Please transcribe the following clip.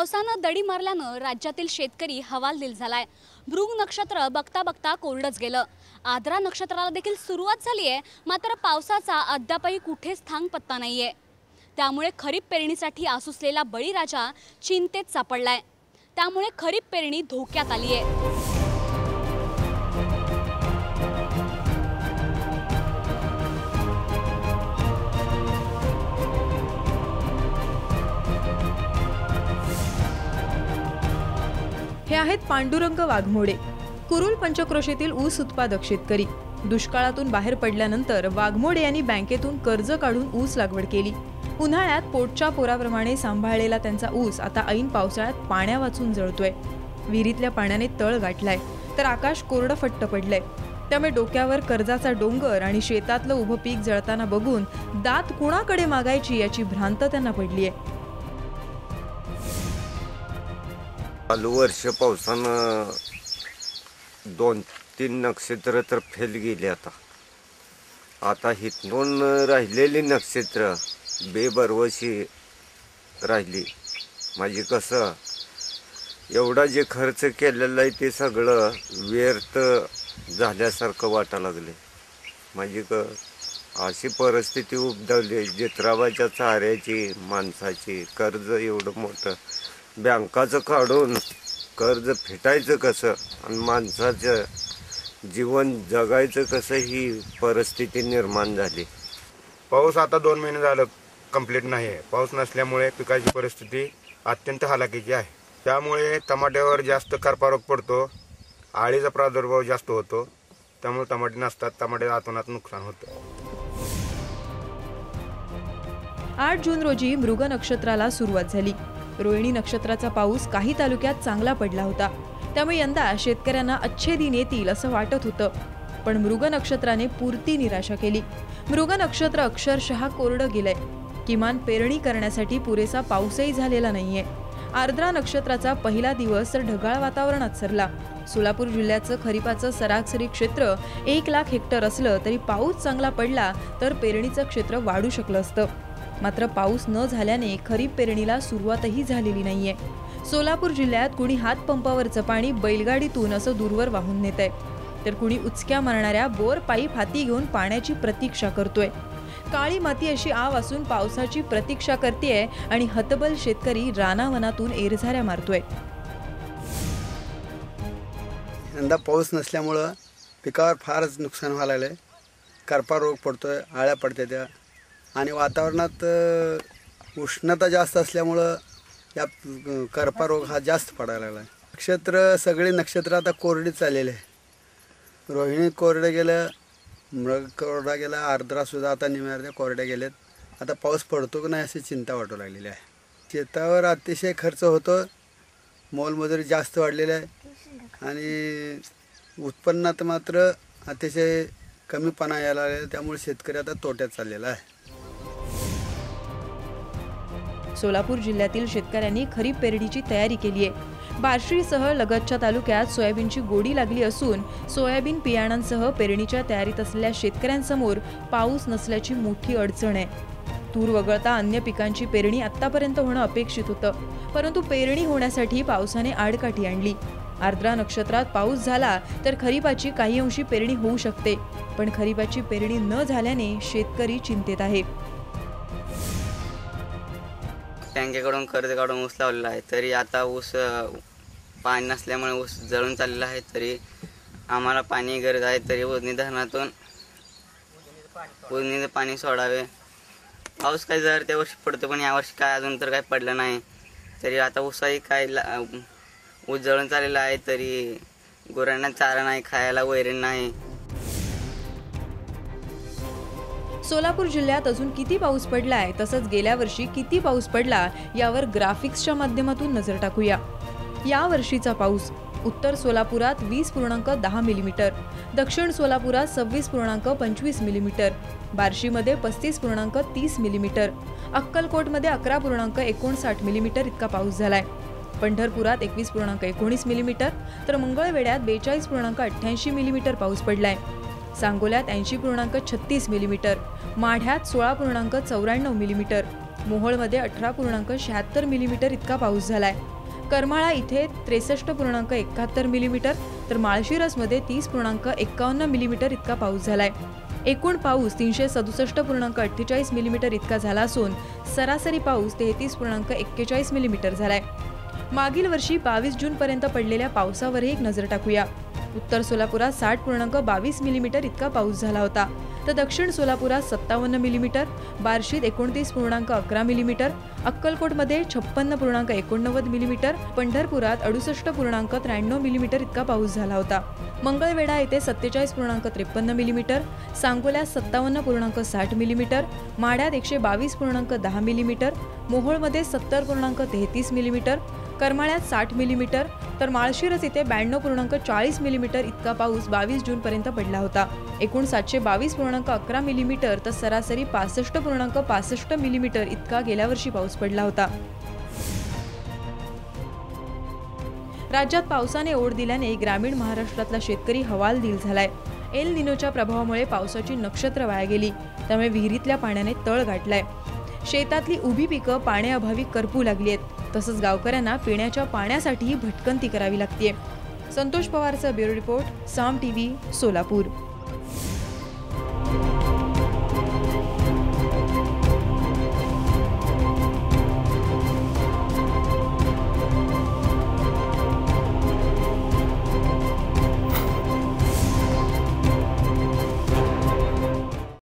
पावसानं दडी मारल्यानं राज्यातील शेतकरी हवालदिल झालाय। मृग नक्षत्र बघता बघता कोरडच गेलं। आद्रा नक्षत्राला देखील सुरुवात झाली आहे, मात्र पावसाचा अद्यापही कुठेच थांग पत्ता नाहीये। त्यामुळे खरीप पेरणीसाठी आसुसलेला बळीराजा चिंतेत सापडलाय। त्यामुळे खरीप पेरणी धोक्यात आली आहे। हे आहेत पांडुरंग वाघमोडे, कुरुल पंचक्रोशीतील ऊस उत्पादक शेतकरी। दुष्काळातून बाहेर पडल्यानंतर वाघमोडे यांनी बँकेतून कर्ज काढून ऊस लागवड केली। उन्हाळ्यात पोटच्या पोराप्रमाणे सांभाळलेला त्यांचा ऊस आता ऐन पावसाळ्यात पाण्या वाचून जळतोय। विहिरीतल्या पाण्याने तळ गाठलाय, तर आकाश कोरडं फट्ट पडलंय। त्यामुळे डोक्यावर कर्जाचा डोंगर आणि शेतातलं उभं पीक जळताना बघून दात कुणाकडे मागायची याची भ्रांत त्यांना पडलीये। चालू वर्ष पावसानं 2-3 नक्षत्र तर फेल गेले। आता हितून राहिलेली नक्षत्र बेभरवशी राहिली। म्हणजे कसं एवढा जे खर्च केलेला आहे ते सगळं व्यर्थ झाल्यासारखं वाटायला लागले। म्हणजे अशी परिस्थिती उद्भवली, जित्राबाच्या चाऱ्याची माणसाची कर्ज एवढं मोठं बँकाचं काढून कर्ज फेटायचं कसं आणि माणसाचं जीवन जगायचं कसं ही परिस्थिती निर्माण झाली। पाऊस आता 2 महिने झालं कंप्लीट नाही आहे। पाऊस नसल्यामुळे पिकाची परिस्थिती अत्यंत हालाकीची आहे। त्यामुळे टमाट्यावर जास्त करपा रोग पडतो, आळीचा प्रादुर्भाव जास्त होतो। त्यामुळे टमाटे नसतात, टमाटे आतोनात नुकसान होतं। 8 जून रोजी मृग नक्षत्राला सुरुवात झाली। रोहिणी नक्षत्राचा पाऊस काही तालुक्यात चांगला पडला होता। त्यामुळे यंदा शेतकऱ्यांना अच्छे दिन येतील असं वाटत होतं, पण मृग नक्षत्राने पुरती निराशा केली। मृग नक्षत्र अक्षरशः कोरडं गेलंय। किमान पेरणी करण्यासाठी पुरेसा पाऊसही झालेला नाहीये। आर्द्रा नक्षत्राचा पहिला दिवस तर ढगाळ वातावरणात सरला। सोलापूर जिल्ह्याचं खरीपाचं सरासरी क्षेत्र 1 लाख हेक्टर असलं तरी पाऊस चांगला पडला तर पेरणीचं क्षेत्र वाढू शकलं असतं। मात्र पाऊस न झाल्याने खरीप पेरणीला सुरुवातही झालेली नाहीये। सोलापूर जिल्ह्यात कुणी हातपंपावरचं पाणी बैलगाडीतून असं दूरवर वाहून नेतंय, तर कुणी उचक्या मारणाऱ्या बोर पाईप हाती घेऊन पाण्याची प्रतीक्षा करतोय। काळी माती अशी आव असून पावसाची प्रतीक्षा करतेय आणि हतबल शेतकरी रानावनातून एरझाऱ्या मारतोय। यंदा पाऊस नसल्यामुळं पिकावर फारच नुकसान व्हायला लागलंय। करपा रोग पडतोय, आळ्या पडत्या आणि वातावरणात उष्णता जास्त असल्यामुळं या करपा रोग हा जास्त पडायला लागला आहे। नक्षत्र सगळे नक्षत्र आता कोरडी चाललेले आहे। रोहिणी कोरडे गेलं, मृग कोरडा गेला, आर्द्रासुद्धा आता निम्यार्ध्या कोरड्या गेलेत। आता पाऊस पडतो की नाही अशी चिंता वाटू लागलेली आहे। शेतावर अतिशय खर्च होतो, मोलमजुरी जास्त वाढलेली आहे आणि उत्पन्नात मात्र अतिशय कमीपणा यायला लागला। त्यामुळे शेतकरी आता तोट्यात चाललेला आहे। सोलापूर जिल्ह्यातील शेतकऱ्यांनी खरीप पेरणीची तयारी केली आहे। बार्शीसह लगतच्या तालुक्यात सोयाबीनची गोडी लागली असून सोयाबीन बियाणांसह पेरणीच्या तयारीत असलेल्या शेतकऱ्यांसमोर पाऊस नसल्याची मोठी अडचण आहे। तूर वगळता अन्य पिकांची पेरणी आतापर्यंत होणं अपेक्षित होतं, परंतु पेरणी होण्यासाठी पावसाने आडकाठी आणली। आर्द्रा नक्षत्रात पाऊस झाला तर खरीपाची काही अंशी पेरणी होऊ शकते, पण खरीपाची पेरणी न झाल्याने शेतकरी चिंतेत आहे। बँकेकडून कर्ज काढून ऊस लावलेला आहे, तरी आता ऊस पाणी नसल्यामुळे ऊस जळून चाललेला आहे। तरी आम्हाला पाणी गरज आहे, तरी उजनी धरणातून उजनीचं पाणी सोडावे। पाऊस काय जर त्या वर्षी पडतो, पण यावर्षी काय अजून तर काय पडलं नाही। तरी आता ऊसही काय ऊस जळून चाललेला आहे, तरी गुरांना चारा नाही, खायला वैरण नाही। सोलापूर जिल्ह्यात अजून किती पाऊस पडलाय तसंच गेल्या वर्षी किती पाऊस पडला यावर ग्राफिक्सच्या माध्यमातून नजर टाकूया। या वर्षीचा पाऊस उत्तर सोलापुरात 20.10 मिलीमीटर, दक्षिण सोलापुरात 26.25 मिलीमीटर, बार्शीमध्ये 35.30 मिलीमीटर, अक्कलकोटमध्ये 11.59 मिलीमीटर इतका पाऊस झालाय। पंढरपुरात 21.19 मिलीमीटर तर मंगळवेढ्यात 42.88 मिलीमीटर पाऊस पडलाय। सांगोल्यात 80.36 मिलीमीटर, माढ्यात 16.94 मिलीमीटर, मोहोळमध्ये 18.76 मिलीमीटर इतका पाऊस झालाय। करमाळा इथे 63.71 मिलीमीटर तर माळशिरसमध्ये 30.51 मिलीमीटर इतका पाऊस झालाय. एकूण पाऊस 367.48 मिलीमीटर इतका झाला असून सरासरी पाऊस 33.41 मिलीमीटर झालाय. मागील वर्षी 22 जूनपर्यंत पडलेल्या पावसावरही एक नजर टाकूया. उत्तर सोलापुरात 60.22 मिलीमीटर इतका पाऊस झाला होता, तर दक्षिण सोलापुरात 57 मिलीमीटर, बार्शीत 29.11 मिलीमीटर, अक्कलकोटमध्ये 56.89 मिलीमीटर, पंढरपुरात 68.93 मिलीमीटर इतका पाऊस झाला होता. मंगळवेढा येथे 47.53 मिलीमीटर, सांगोल्यात 57.60 मिलीमीटर, माढ्यात 122.10 मिलीमीटर, मोहोळमध्ये 70.33 मिलीमीटर, करमाळ्यात 60 मिलीमीटर तर माळशिरस येथे 92.40 मिलीमीटर इतका पाऊस 22 जूनपर्यंत पडला होता. एकूण 722.11 मिलीमीटर तर सरासरी 65.65 मिलीमीटर इतका गेल्या वर्षी पाऊस पडला होता. राज्यात पावसाने ओढ दिल्याने ग्रामीण महाराष्ट्रातला शेतकरी हवालदिल झालाय. एल निनोच्या प्रभावामुळे पावसाची नक्षत्र वाया गेली, त्यामुळे विहिरीतल्या पाण्याने तळ गाठलाय. शेतातली उभी पिकं पाण्याअभावी करपू लागली आहेत. तसंच गावकऱ्यांना पिण्याच्या पाण्यासाठीही भटकंती करावी लागतेय. संतोष पवारचा ब्युरो रिपोर्ट, साम टीव्ही, सोलापूर.